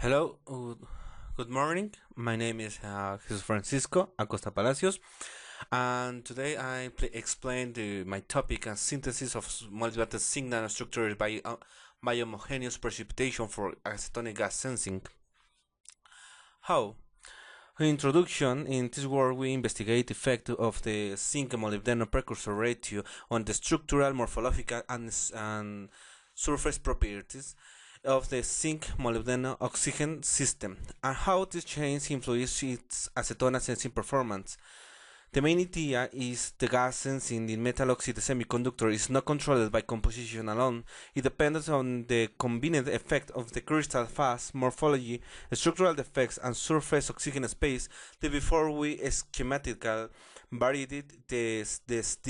Hello, good morning. My name is Jesus Francisco Acosta Palacios, and today I explain my topic as synthesis of multivated zinc nanostructures by homogeneous precipitation for acetonic gas sensing. How? In introduction, in this work we investigate the effect of the zinc molybdenum precursor ratio on the structural, morphological, and surface properties of the zinc molybdenum oxygen system and how this change influences its acetona sensing performance. The main idea is the gas sensing in metal oxide semiconductor is not controlled by composition alone. It depends on the combined effect of the crystal phase, morphology, structural defects, and surface oxygen space. Before we schematically varied the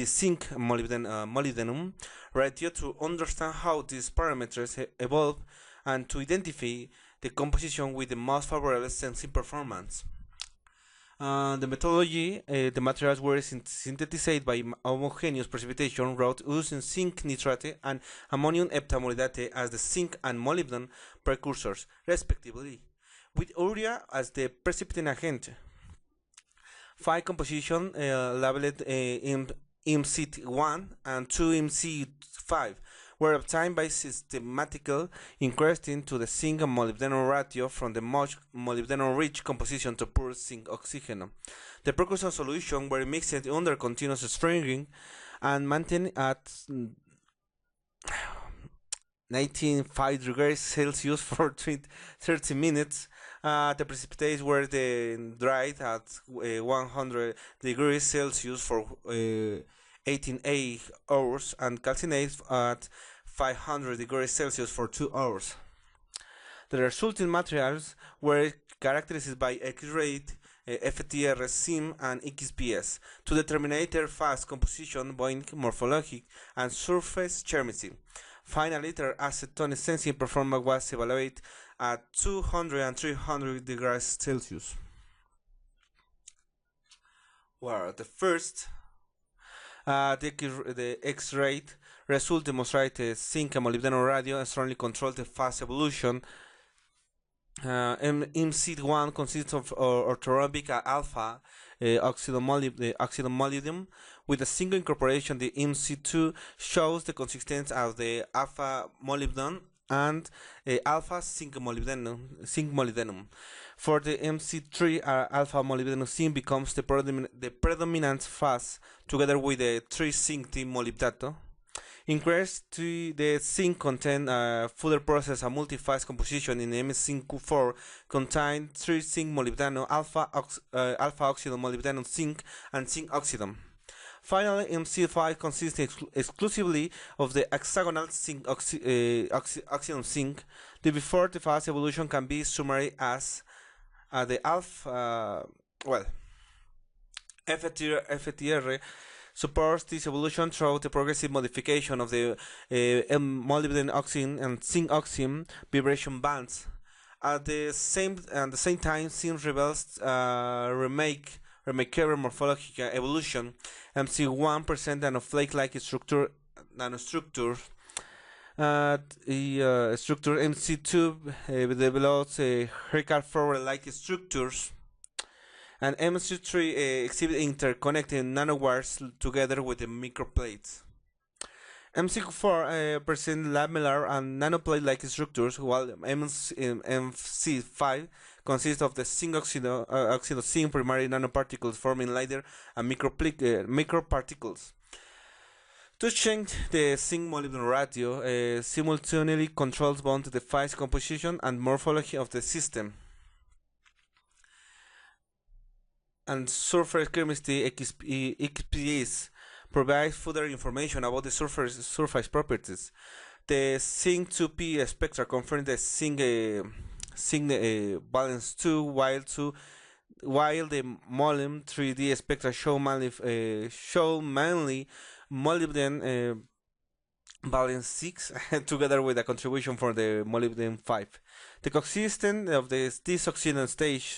zinc molybdenum ratio to understand how these parameters evolve and to identify the composition with the most favorable sensing performance. The methodology, the materials were synthesized by homogeneous precipitation route using zinc nitrate and ammonium heptamelidate as the zinc and molybdenum precursors, respectively, with urea as the precipitating agent. 5 compositions labeled MC1 and 2 MC5 were obtained by systematical increasing to the zinc and molybdenum ratio from the much molybdenum-rich composition to pure zinc oxygen. The precursor solution were mixed under continuous stirring and maintained at 95 degrees Celsius for 30 minutes. The precipitates were then dried at 100 degrees Celsius for 18 hours and calcinated at 500 degrees Celsius for 2 hours. The resulting materials were characterized by X-ray, FTR, SIM, and XPS to determine their phase composition, bonding, morphologic, and surface chemistry. Finally, their acetone sensing performance was evaluated at 200 and 300 degrees Celsius. Well, the first the X-ray result demonstrated zinc and molybdenum radio strongly controlled the phase evolution. MC1 consists of orthorhombic alpha oxidomolybdenum with a single incorporation. The MC2 shows the consistency of the alpha molybdenum and alpha zinc molybdenum. For the MC3, alpha molybdenum zinc becomes the predominant phase together with the 3 zinc molybdato. Increase to the zinc content further process a multi-phase composition in MC4 contain 3 zinc molybdenum, alpha oxidum molybdenum zinc, and zinc oxidum. Finally, MC5 consists exclusively of the hexagonal zinc oxidum zinc. The before the phase evolution can be summarized as the FTR supports this evolution through the progressive modification of the molybdenum oxide and zinc oxide vibration bands. At the same time, zinc rebels remarkable morphological evolution. MC1 presents a flake-like nanostructure. The structure MC2 develops helical flower-like structures. And MC3 exhibit interconnected nanowires together with the microplates. MC4 present lamellar and nanoplate-like structures, while MC5 consists of the zinc oxide primary nanoparticles forming lighter and microparticles. To change the zinc molybdenum ratio, simultaneously controls both the phase composition and morphology of the system. And surface chemistry XPS provides further information about the surface properties. The zinc 2p spectra confirm the zinc valence 2, while the molybdenum 3D spectra show mainly molybdenum valence 6 together with a contribution for the molybdenum 5. The coexistence of this oxidation stage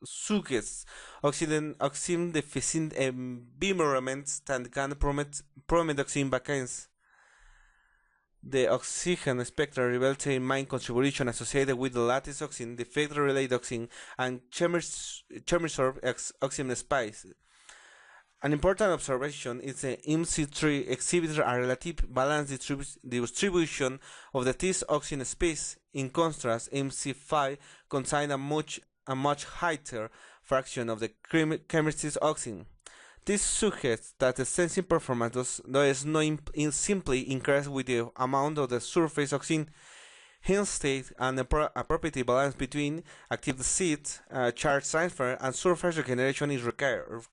suggests oxidation deficient environments that can promote oxidation vacance. The oxygen spectrum reveals a main contribution associated with the lattice oxygen, the factor related oxygen, and chemisorb oxygen space. An important observation is that MC3 exhibits a relative balanced distribution of the T's oxygen space. In contrast, MC5 contains a much higher fraction of the chemistry's oxygen. This suggests that the sensing performance does not simply increase with the amount of the surface oxygen. Instead, a property balance between active seat, charge transfer, and surface regeneration is required.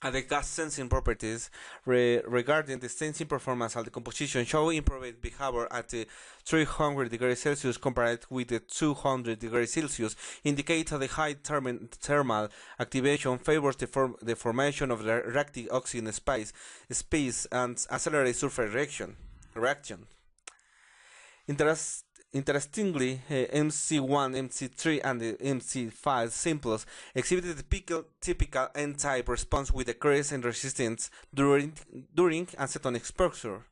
The gas sensing properties regarding the sensing performance and the composition show improved behavior at the 300 degrees Celsius compared with the 200 degrees Celsius, indicate that the high thermal activation favors the formation of the reactive oxygen space and accelerates surface reaction. Interestingly, MC1, MC3, and the MC5 samples exhibited the typical N-type response with decrease in resistance during acetone exposure.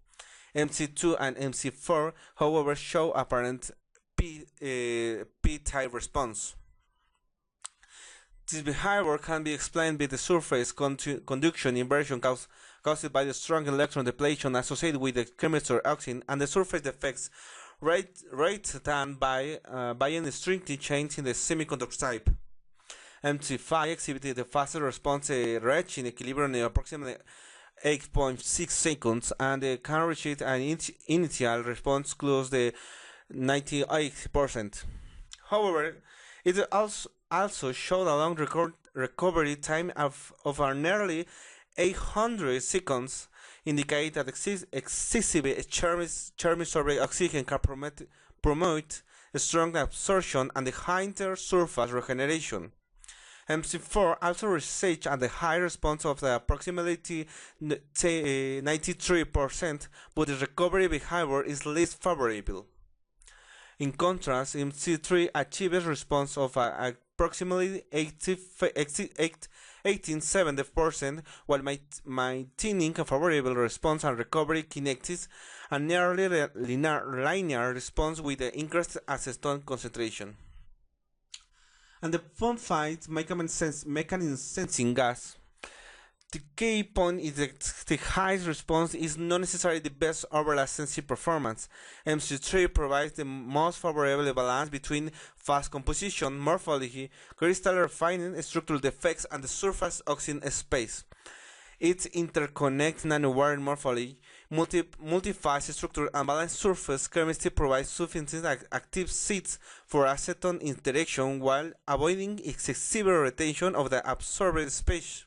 MC2 and MC4, however, show apparent P-type response. This behavior can be explained by the surface conduction inversion caused by the strong electron depletion associated with the chemical oxygen and the surface defects rather than by an stringent change in the semiconductor type. MC5 exhibited a faster response reaching equilibrium in approximately 8.6 seconds and can reach an initial response close to 98%. However, it also showed a long recovery time of nearly 800 seconds, indicate that excessive chemisorb oxygen can promote strong absorption and the higher surface regeneration. MC4 also reached at the high response of the approximately 93%, but the recovery behavior is less favorable. In contrast, MC3 achieves response of approximately 18-70%, while maintaining a favorable response and recovery kinetics and nearly linear response with the increased acetone concentration. And the fun-fight mechanism sensing gas. The key point is that the highest response is not necessarily the best overall sensing performance. MC3 provides the most favorable balance between fast composition, morphology, crystal refining, structural defects, and the surface oxygen space. Its interconnect nanowire morphology, multi-phase structure, and balanced surface chemistry provides sufficient active seats for acetone interaction while avoiding excessive retention of the absorbed space.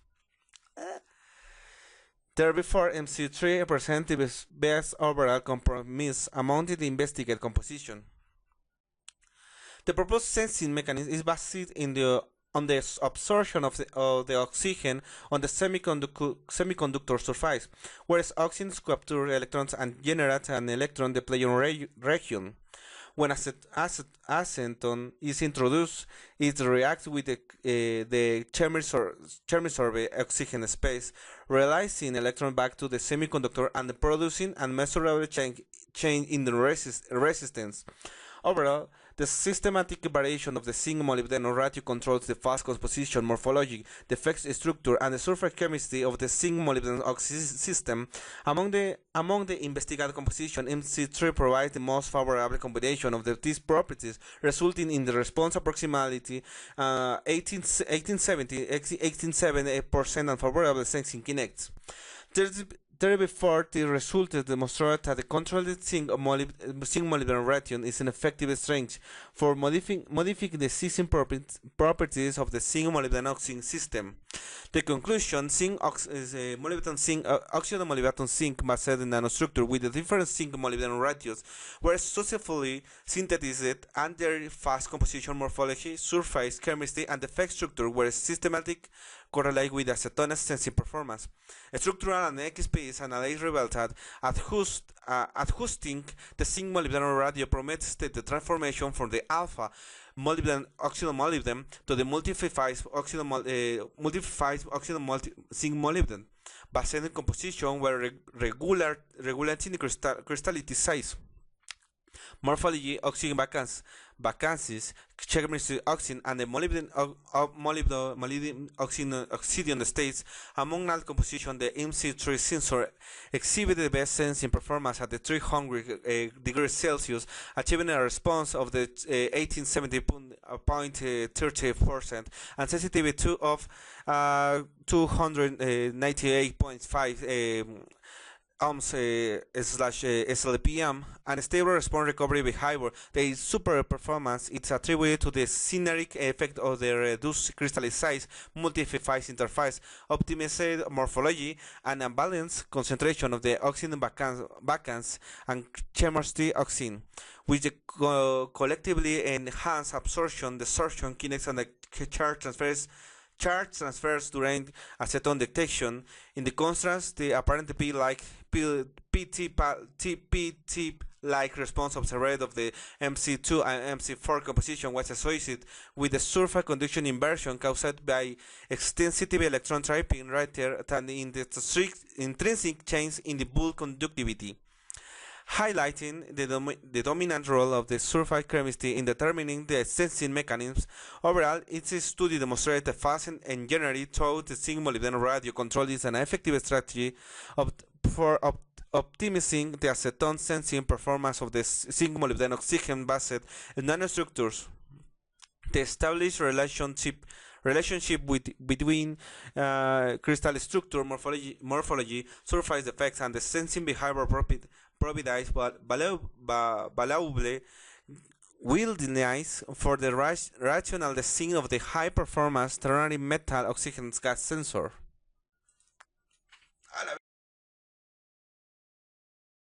Therefore, MC3 represents the best overall compromise among the investigated composition. The proposed sensing mechanism is based on the absorption of the oxygen on the semiconductor surface, whereas oxygen captures electrons and generates an electron depletion region. When acetone is introduced, it reacts with the chemisorb oxygen space, releasing electrons back to the semiconductor and producing a measurable change in the resistance. Overall, the systematic variation of the zinc-molybdenum ratio controls the fast composition, morphology, the effects structure, and the surface chemistry of the zinc-molybdenum oxygen system. Among the investigated composition, MC3 provides the most favorable combination of these properties, resulting in the response approximately 1870% unfavorable sensing kinetics. Therefore, the results demonstrate that the controlled zinc-molybdenum ratio is an effective strength for modifying the sensing properties of the zinc-molybdenum oxygen system. The conclusion: oxydo-molybdenum zinc based nanostructure with the different zinc-molybdenum ratios were successfully synthesized, and their fast composition, morphology, surface chemistry, and effect structure were systematic correlate with acetone's sensing performance. Structural and XPS analysis revealed that adjusting the zinc-molybdenum ratio permits the transformation from the alpha oxydo-molybdenum to the multi-phase zinc-molybdenum based on composition were regulating the crystallity size. Morphology, oxygen vacancies, chemistry oxygen, and the molybdenum oxygen states. Among all composition, the MC3 sensor exhibited the best sensing performance at the 300 degrees Celsius, achieving a response of the 1870.30% and sensitivity of 298.5 ohms slash SLPM and stable response recovery behavior. The super performance is attributed to the synergic effect of the reduced crystal size, multi-phase interface, optimized morphology, and a balanced concentration of the oxygen vacants and chemistry oxygen, which collectively enhance absorption, desorption, kinetics, and the charge transfers during acetone detection. In the contrast, the apparent PT-like response observed of the MC2 and MC4 composition was associated with the surface conduction inversion caused by extensive electron trapping rather than in the strict intrinsic change in the bulk conductivity, highlighting the dominant role of the surface chemistry in determining the sensing mechanisms. Overall, its study demonstrated fast and generally thought the zinc molybdenum radio control is an effective strategy for optimizing the acetone sensing performance of the zinc molybdenum oxygen based nanostructures. The established relationship between crystal structure, morphology, surface effects, and the sensing behavior provides valuable wilderness for the rational design of the high-performance ternary metal oxygen gas sensor.